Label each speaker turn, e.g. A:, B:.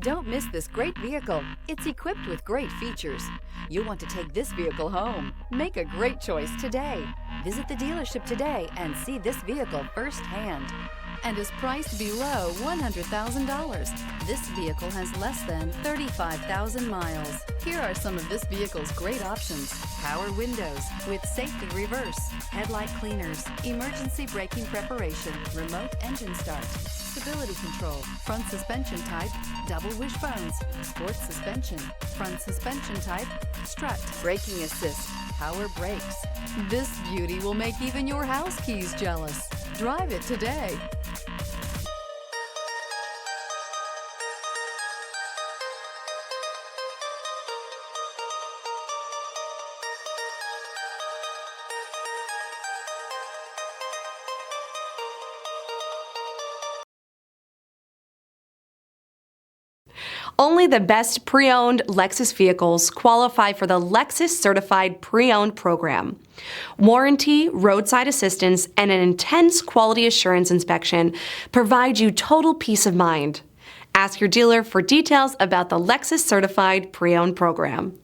A: Don't miss this great vehicle. It's equipped with great features. You'll want to take this vehicle home. Make a great choice today. Visit the dealership today and see this vehicle firsthand. And is priced below $100,000. This vehicle has less than 35,000 miles. Here are some of this vehicle's great options: power windows with safety reverse, headlight cleaners, emergency braking preparation, remote engine start, stability control, front suspension type, double wishbones, sports suspension, front suspension type, strut, braking assist, power brakes. This beauty will make even your house keys jealous. Drive it today.
B: Only the best pre-owned Lexus vehicles qualify for the Lexus Certified Pre-Owned program. Warranty, roadside assistance, and an intense quality assurance inspection provide you total peace of mind. Ask your dealer for details about the Lexus Certified Pre-Owned program.